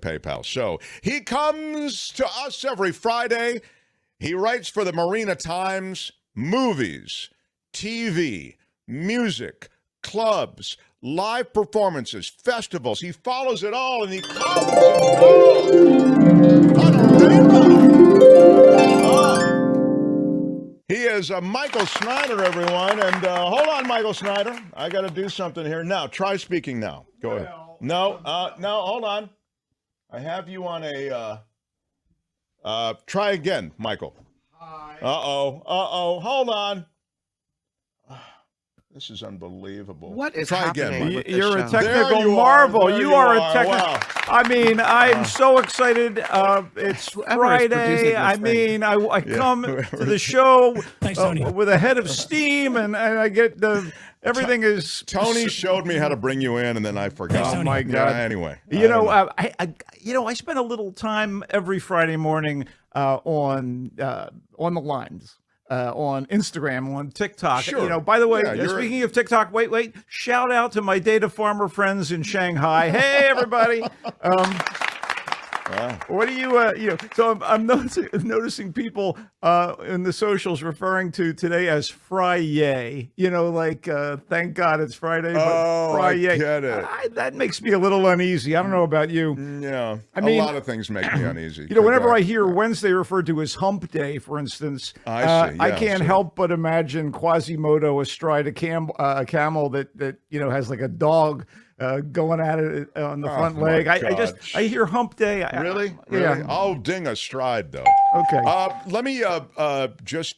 PayPal. So he comes to us every Friday. He writes for the Marina Times, movies, TV, music, clubs, live performances, festivals. He follows it all, and he comes and goes on a rainbow. He is Michael Snyder, everyone. And hold on, Michael Snyder. I got to do something here. Now, try speaking now. Go ahead. No, hold on. I have you on a... try again, Michael. Hi. Hold on. This is unbelievable. What is Try happening? again, Michael. You're a There technical you marvel. are. You are a technical. Wow. I mean, I'm so excited. It's Friday. I mean, I come to the show with a head of steam, and I get the everything is. Tony showed me how to bring you in, and then I forgot. Oh my God! Anyway, I spend a little time every Friday morning on the lines. On Instagram, on TikTok. Sure. By the way, speaking of TikTok, wait, shout out to my data farmer friends in Shanghai. Hey, everybody. What do you, so I'm noticing people in the socials referring to today as Friday, thank God it's Friday, but Friday. I get it. That makes me a little uneasy. I don't know about you. Yeah, I mean, a lot of things make me uneasy. Whenever I hear Wednesday referred to as Hump Day, for instance, I can't help but imagine Quasimodo astride a camel that has like a dog going at it on the front leg. I hear Hump Day. Really? Yeah. I'll ding astride though. Okay. Let me I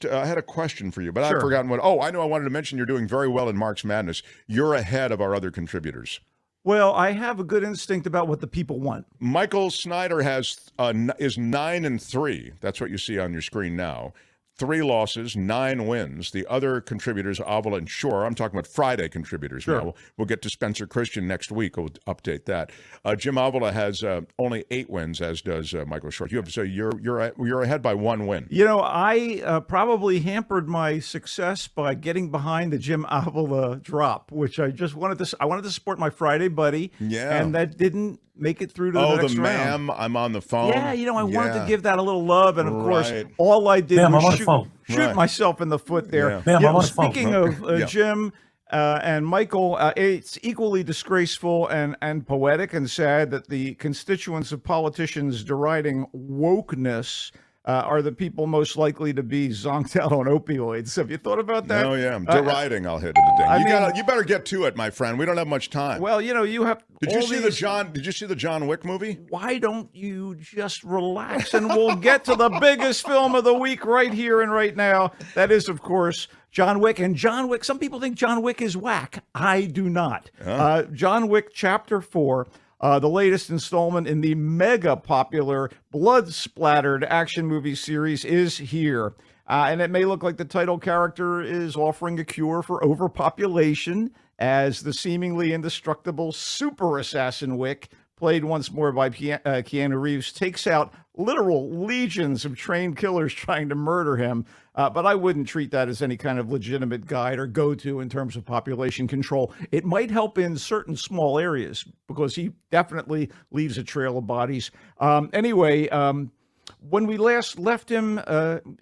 had a question for you, but Sure. I've forgotten what. Oh, I know. I wanted to mention you're doing very well in March Madness. You're ahead of our other contributors. Well, I have a good instinct about what the people want. Michael Snyder is 9-3. That's what you see on your screen now. 3 losses, 9 wins. The other contributors, Avila and Shore, I'm talking about Friday contributors Sure. now. We'll get to Spencer Christian next week. We'll update that. Jim Avila has only 8 wins, as does Michael Shore. You're ahead by 1 win. I probably hampered my success by getting behind the Jim Avila drop, which I wanted to support my Friday buddy. Yeah. And that didn't make it through to the next round. Ma'am, I'm on the phone. Yeah, I wanted to give that a little love, and of course, Right. all I did was shoot Right. myself in the foot there. Yeah. Speaking of Jim and Michael, it's equally disgraceful and poetic and sad that the constituents of politicians deriding wokeness are the people most likely to be zonked out on opioids. Have you thought about that? Oh, yeah. Deriding, I'll hit in the ding. You better get to it, my friend. We don't have much time. Well, you have. Did you see the John Wick movie? Why don't you just relax and we'll get to the biggest film of the week right here and right now. That is, of course, John Wick. And John Wick, some people think John Wick is whack. I do not. John Wick Chapter 4. The latest installment in the mega popular blood-splattered action movie series is here. And it may look like the title character is offering a cure for overpopulation as the seemingly indestructible super assassin Wick, played once more by Keanu Reeves, takes out literal legions of trained killers trying to murder him. But I wouldn't treat that as any kind of legitimate guide or go-to in terms of population control. It might help in certain small areas because he definitely leaves a trail of bodies. Anyway, when we last left him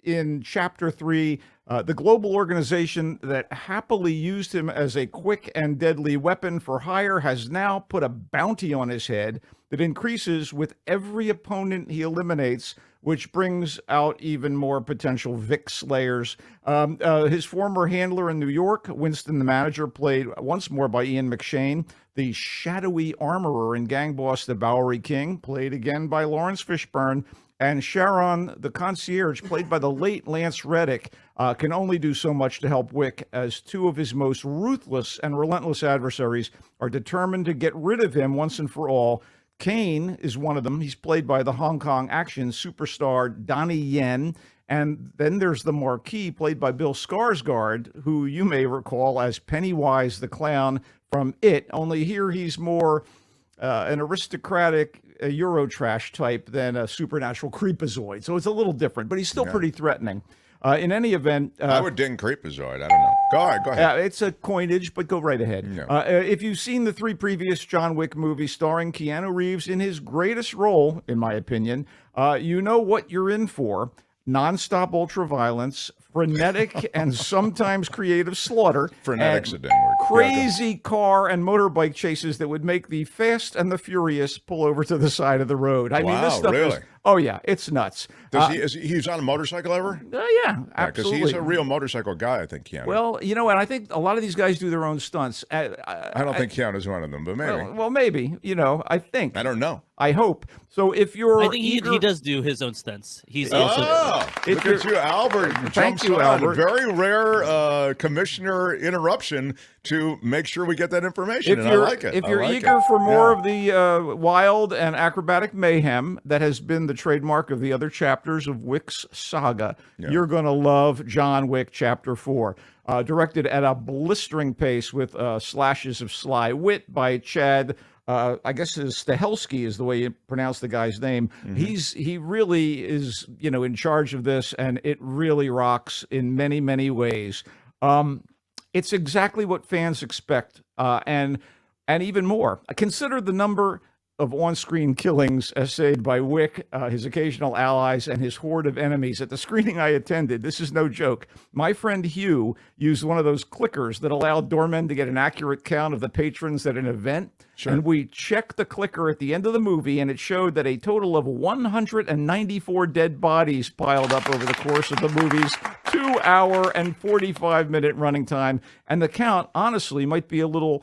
in Chapter 3, the global organization that happily used him as a quick and deadly weapon for hire has now put a bounty on his head that increases with every opponent he eliminates, which brings out even more potential Vic slayers. His former handler in New York, Winston the Manager, played once more by Ian McShane. The shadowy armorer in Gang Boss the Bowery King, played again by Lawrence Fishburne. And Sharon, the concierge, played by the late Lance Reddick, can only do so much to help Wick, as 2 of his most ruthless and relentless adversaries are determined to get rid of him once and for all. Kane is one of them. He's played by the Hong Kong action superstar Donnie Yen. And then there's the Marquis, played by Bill Skarsgård, who you may recall as Pennywise the Clown from It, only here he's more an aristocratic Eurotrash type than a supernatural creepazoid. So it's a little different, but he's still pretty threatening. In any event, I would ding Creepazoid. I don't know. Go ahead. it's a coinage, but go right ahead. No. If you've seen the 3 previous John Wick movies starring Keanu Reeves in his greatest role, in my opinion, you know what you're in for. Nonstop ultra-violence, frenetic and sometimes creative slaughter, Frenetic's and a ding word. crazy car and motorbike chases that would make the Fast and the Furious pull over to the side of the road. I mean, this Wow, stuff really? is, oh yeah, it's nuts. He's on a motorcycle ever? Yeah, Because absolutely. he's a real motorcycle guy, I think, Keanu. Well, you know what? I think a lot of these guys do their own stunts. I don't think Keanu's one of them, but maybe. Well, maybe. You know, I think. I don't know. I hope. So if you're I think he does do his own stunts. He's Oh, If look at you, Albert. Thank Jumps you, on. Albert. Very rare commissioner interruption to make sure we get that information, If and you're, I like it. if I you're like eager it. for more Yeah. of the wild and acrobatic mayhem that has been the trademark of the other chapters of Wick's saga, you're going to love John Wick Chapter 4. Directed at a blistering pace with slashes of sly wit by Chad. I guess Stahelski is the way you pronounce the guy's name. He really is, in charge of this, and it really rocks in many, many ways. It's exactly what fans expect, and even more. Consider the number of on-screen killings essayed by Wick, his occasional allies, and his horde of enemies. At the screening I attended, this is no joke, my friend Hugh used one of those clickers that allowed doormen to get an accurate count of the patrons at an event. Sure. And we checked the clicker at the end of the movie, and it showed that a total of 194 dead bodies piled up over the course of the movie's 2-hour and 45-minute running time. And the count, honestly, might be a little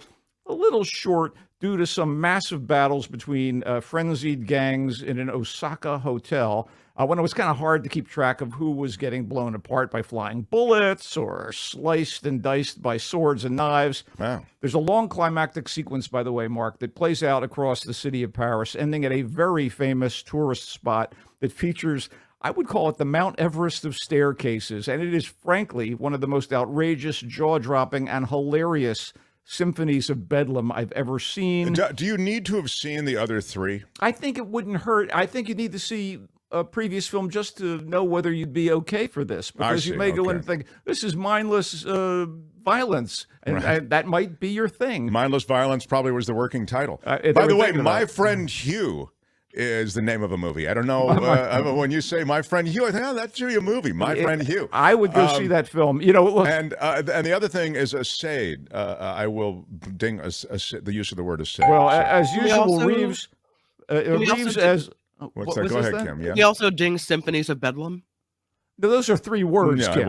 short due to some massive battles between frenzied gangs in an Osaka hotel, when it was kind of hard to keep track of who was getting blown apart by flying bullets or sliced and diced by swords and knives. Wow. There's a long climactic sequence, by the way, Mark, that plays out across the city of Paris, ending at a very famous tourist spot that features, I would call it the Mount Everest of staircases, and it is frankly one of the most outrageous, jaw-dropping, and hilarious symphonies of bedlam I've ever seen. Do you need to have seen the other 3? I think it wouldn't hurt. I think you need to see a previous film just to know whether you'd be okay for this, because you may go in and think, this is mindless violence, and that might be your thing. Mindless Violence probably was the working title. By the way, My Friend Hugh is the name of a movie. I don't know. When you say My Friend Hugh, I think, that's really a movie, My Friend Hugh. I would go see that film. Look, and the other thing is Assad. I will ding the use of the word Assad. Well, so. as usual, Reeves as... What's that? Go ahead, Kim. Yeah. He also dings Symphonies of Bedlam. No, those are 3 words, Yeah, Kim. I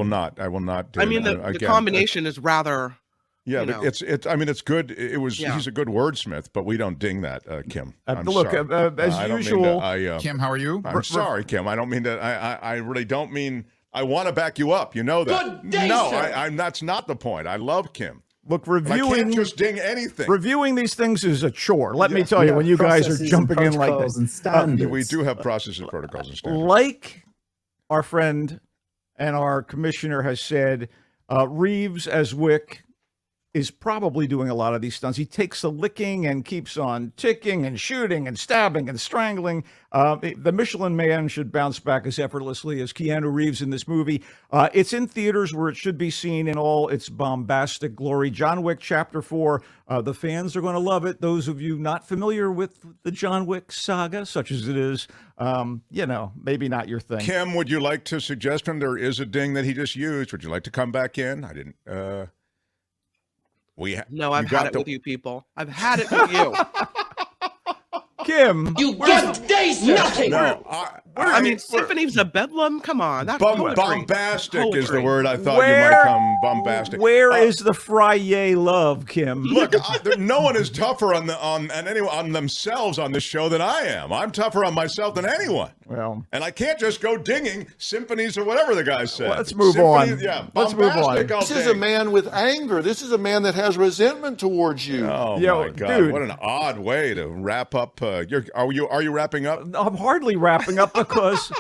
will not. I mean, the combination is rather. Yeah, it's. I mean, it's good. Yeah. He's a good wordsmith, but we don't ding that, Kim. I'm Look, sorry. as usual, Kim, how are you? I'm sorry, Kim. I don't mean to. I really don't mean. I want to back you up. You know that. Good day, no, sir. that's not the point. I love Kim. look, I can't reviewing just ding anything. reviewing these things is a chore. Let me tell you, when you guys are jumping in like this. and standards. We do have processes, protocols, and standards. Like our friend and our commissioner has said, Reeves as Wick is probably doing a lot of these stunts. He takes the licking and keeps on ticking and shooting and stabbing and strangling. The Michelin Man should bounce back as effortlessly as Keanu Reeves in this movie. It's in theaters where it should be seen in all its bombastic glory. John Wick Chapter 4. The fans are going to love it. Those of you not familiar with the John Wick saga, such as it is, maybe not your thing. Kim, would you like to suggest him? There is a ding that he just used. Would you like to come back in? I didn't. No, I've had it with you people. I've had it with you. Kim, You good day, sir. Nothing. No, I mean, Symphonies of Bedlam. Come on, that's poetry. bombastic is the Poetry. word I thought you might come. Bombastic. Where is the Frye love, Kim? Look, no one is tougher on themselves on this show than I am. I'm tougher on myself than anyone. Well, And I can't just go dinging symphonies or whatever the guy said. Let's move on. Yeah, Let's move on. bombastic, I'll This is a ding. man with anger. This is a man that has resentment towards you. Oh Yo, my God! dude. What an odd way to wrap up. Are you wrapping up? I'm hardly wrapping up because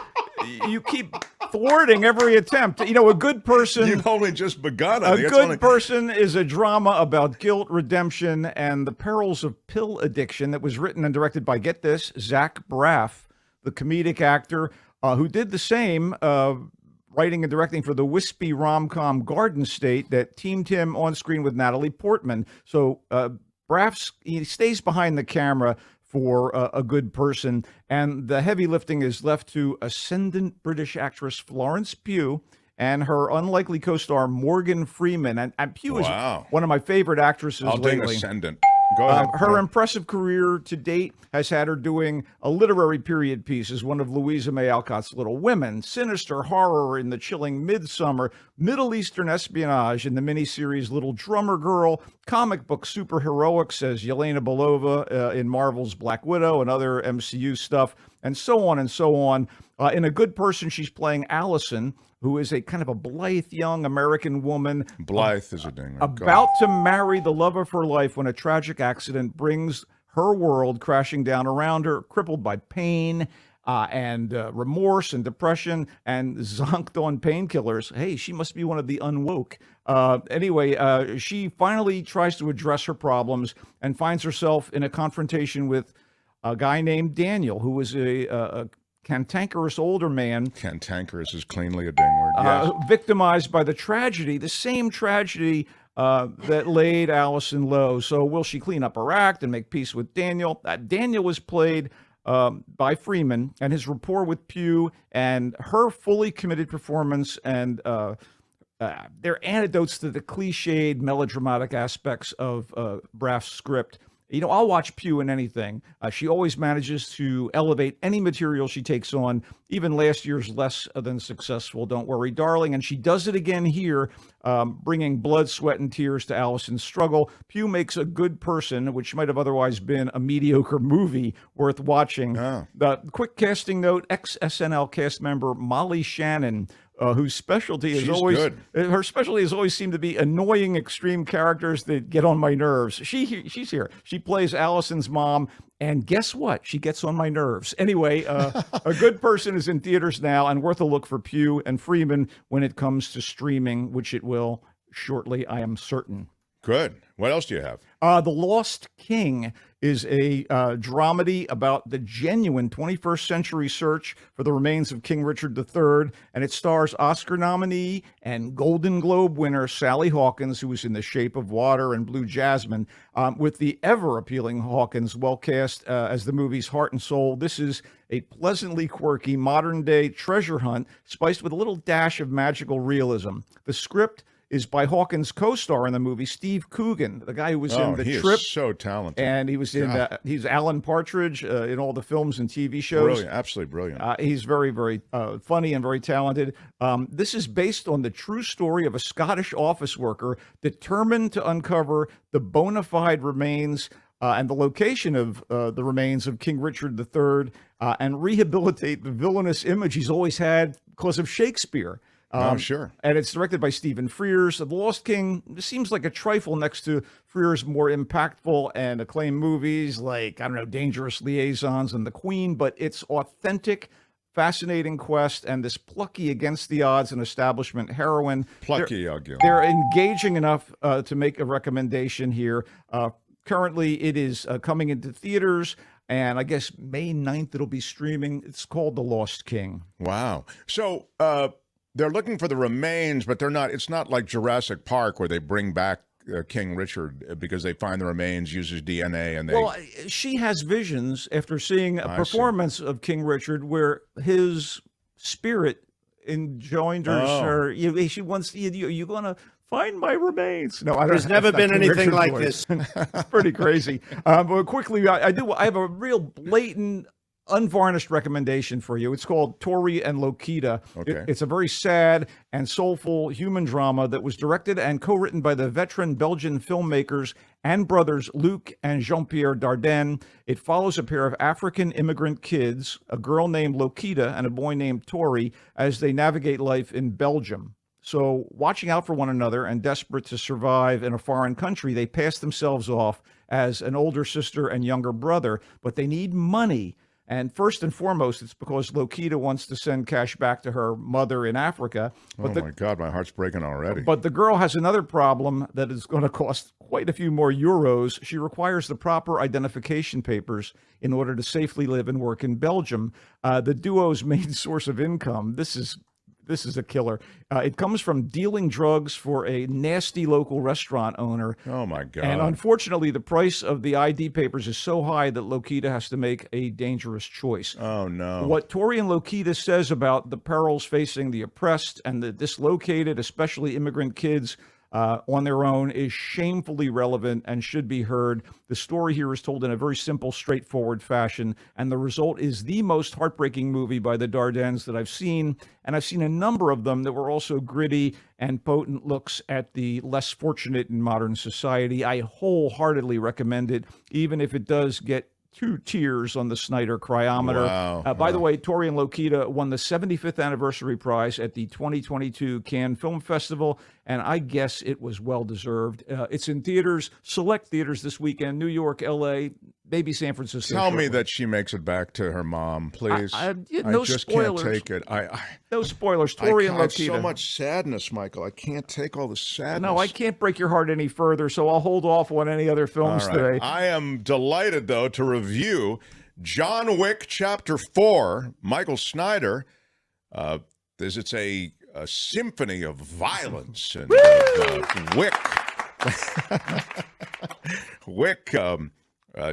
you keep thwarting every attempt. A good person. You've only just begun. I A think it's Good only- Person is a drama about guilt, redemption, and the perils of pill addiction that was written and directed by, get this, Zach Braff, the comedic actor who did the same writing and directing for the wispy rom-com Garden State that teamed him on screen with Natalie Portman. So Braff, he stays behind the camera for A Good Person, and the heavy lifting is left to ascendant British actress Florence Pugh and her unlikely co-star Morgan Freeman. And Pugh is one of my favorite actresses lately. I'll take ascendant. Go ahead. Her impressive career to date has had her doing a literary period piece as one of Louisa May Alcott's Little Women, sinister horror in the chilling Midsummer, Middle Eastern espionage in the miniseries Little Drummer Girl, comic book superheroics as Yelena Belova in Marvel's Black Widow and other MCU stuff, and so on and so on. In A Good Person, she's playing Allison, who is a kind of a blithe young American woman. Blithe is a dinger. About to marry the love of her life when a tragic accident brings her world crashing down around her, crippled by pain and remorse and depression and zonked on painkillers. Hey, she must be one of the unwoke. Anyway, she finally tries to address her problems and finds herself in a confrontation with a guy named Daniel, who is a cantankerous older man. Cantankerous is cleanly a ding word, yes. Victimized by the same tragedy that laid Allison low. So will she clean up her act and make peace with Daniel? Daniel was played by Freeman, and his rapport with Pugh and her fully committed performance and their antidotes to the cliched melodramatic aspects of Braff's script. You know, I'll watch Pugh in anything. She always manages to elevate any material she takes on, even last year's Less Than Successful, Don't Worry, Darling. And she does it again here, bringing blood, sweat, and tears to Allison's struggle. Pugh makes A Good Person, which might have otherwise been a mediocre movie, worth watching. The quick casting note, ex-SNL cast member Molly Shannon, whose specialty is her specialty has always seemed to be annoying extreme characters that get on my nerves. She's here. She plays Allison's mom, and guess what? She gets on my nerves. Anyway, A Good Person is in theaters now and worth a look for Pugh and Freeman when it comes to streaming, which it will shortly, I am certain. Good. What else do you have? The Lost King is a dramedy about the genuine 21st century search for the remains of King Richard III, and it stars Oscar nominee and Golden Globe winner Sally Hawkins, who was in The Shape of Water and Blue Jasmine, with the ever-appealing Hawkins well cast as the movie's heart and soul. This is a pleasantly quirky modern-day treasure hunt spiced with a little dash of magical realism. The script is by Hawkins' co-star in the movie, Steve Coogan, the guy who was in The Trip. Is so talented. And he was in, he's Alan Partridge in all the films and TV shows. Brilliant, absolutely brilliant. He's very, very funny and very talented. This is based on the true story of a Scottish office worker determined to uncover the bona fide remains and the location of the remains of King Richard III and rehabilitate the villainous image he's always had because of Shakespeare. Sure. And it's directed by Stephen Frears. The Lost King seems like a trifle next to Frears' more impactful and acclaimed movies like, I don't know, Dangerous Liaisons and The Queen, but it's authentic, fascinating quest and this plucky against the odds and establishment heroine. Plucky, I'll give. They're engaging enough to make a recommendation here. Currently, it is coming into theaters. And I guess May 9th, it'll be streaming. It's called The Lost King. Wow. So, they're looking for the remains, but they're not. It's not like Jurassic Park where they bring back King Richard because they find the remains, uses DNA, and they. Well, she has visions after seeing a performance of King Richard where his spirit engenders her. She wants you going to find my remains. No, there's never been anything like this. It's pretty crazy. But quickly, I have a real blatant, unvarnished recommendation for you. It's called Tori and Lokita. Okay. It's a very sad and soulful human drama that was directed and co-written by the veteran Belgian filmmakers and brothers Luc and Jean-Pierre Dardenne. It follows a pair of African immigrant kids, a girl named Lokita and a boy named Tori, as they navigate life in Belgium. So, watching out for one another and desperate to survive in a foreign country, they pass themselves off as an older sister and younger brother, but they need money. And first and foremost, it's because Lokita wants to send cash back to her mother in Africa. But my God, my heart's breaking already. But the girl has another problem that is going to cost quite a few more euros. She requires the proper identification papers in order to safely live and work in Belgium. The duo's main source of income, this is This is a killer. It comes from dealing drugs for a nasty local restaurant owner. Oh, my God. And unfortunately, the price of the ID papers is so high that LOKITA has to make a dangerous choice. Oh, no. What TORI and LOKITA says about the perils facing the oppressed and the dislocated, especially immigrant kids, on their own is shamefully relevant and should be heard. The story here is told in a very simple, straightforward fashion, and the result is the most heartbreaking movie by the Dardennes that I've seen, and I've seen a number of them that were also gritty and potent looks at the less fortunate in modern society. I wholeheartedly recommend it, even if it does get 2 tiers on the Snyder cryometer. Wow. By the way, TORI and LOKITA won the 75th anniversary prize at the 2022 Cannes Film Festival, and I guess it was well-deserved. It's in theaters, select theaters this weekend, New York, L.A., maybe San Francisco. Tell me that she makes it back to her mom, please. No I just spoilers. can't take it. No spoilers. TORI and I have LOKITA. so much sadness, Michael. I can't take all the sadness. No, I can't break your heart any further, so I'll hold off on any other films All right. today. I am delighted, though, to review John Wick Chapter 4. Michael Snyder. It's a symphony of violence and Wick. Wick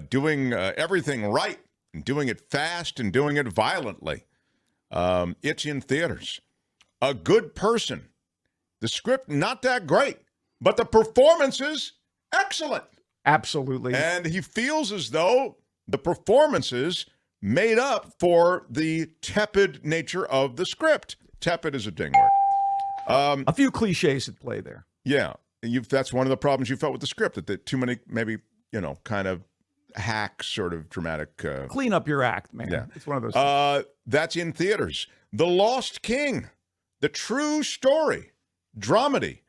doing everything right and doing it fast and doing it violently. It's in theaters. A good person. The script, not that great, but the performances, excellent. Absolutely. And he feels as though the performances made up for the tepid nature of the script. Tepid is a ding word. A few cliches at play there. Yeah. That's one of the problems you felt with the script, that too many, maybe, kind of hack sort of dramatic. Clean up your act, man. Yeah. It's one of those things. That's in theaters. The Lost King, the true story, dramedy,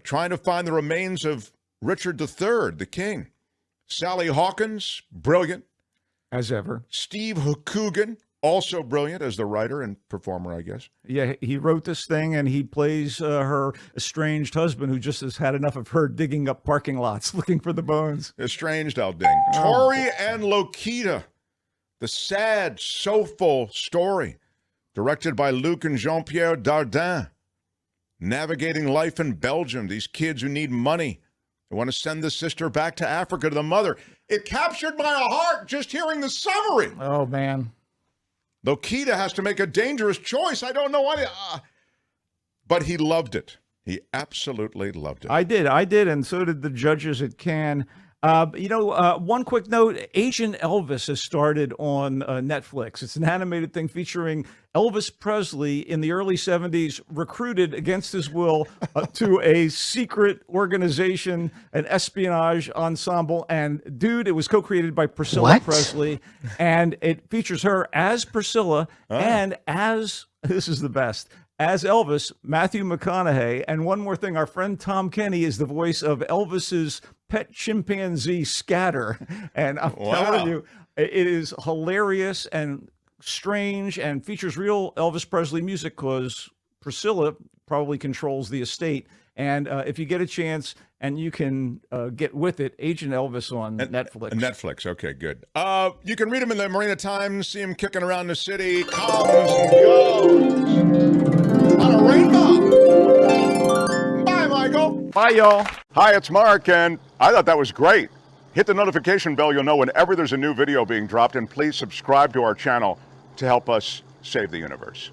trying to find the remains of Richard III, the king. Sally Hawkins, brilliant. As ever. Steve Coogan, also brilliant as the writer and performer, I guess. Yeah, he wrote this thing, and he plays her estranged husband who just has had enough of her digging up parking lots looking for the bones. Estranged, I'll ding. TORI and LOKITA, the sad, soulful story, directed by Luc and Jean-Pierre Dardin. Navigating life in Belgium, these kids who need money. They want to send the sister back to Africa to the mother. It captured my heart just hearing the summary. Oh, man. LOKITA has to make a dangerous choice. I don't know why. But he loved it. He absolutely loved it. I did, and so did the judges at Cannes. One quick note, Agent Elvis has started on Netflix. It's an animated thing featuring Elvis Presley in the early 70s, recruited against his will to a secret organization, an espionage ensemble. And, dude, it was co-created by Priscilla Presley. And it features her as Priscilla and as, this is the best, as Elvis, Matthew McConaughey. And one more thing, our friend Tom Kenny is the voice of Elvis's pet chimpanzee Scatter. And I'm telling you, it is hilarious and strange and features real Elvis Presley music because Priscilla probably controls the estate. And if you get a chance and you can get with it, Agent Elvis on Netflix. Netflix, okay, good. You can read him in the Marina Times, see him kicking around the city, comes and goes on a rainbow. Bye, Michael. Bye, y'all. Hi, it's Mark, and I thought that was great. Hit the notification bell. You'll know whenever there's a new video being dropped, and please subscribe to our channel to help us save the universe.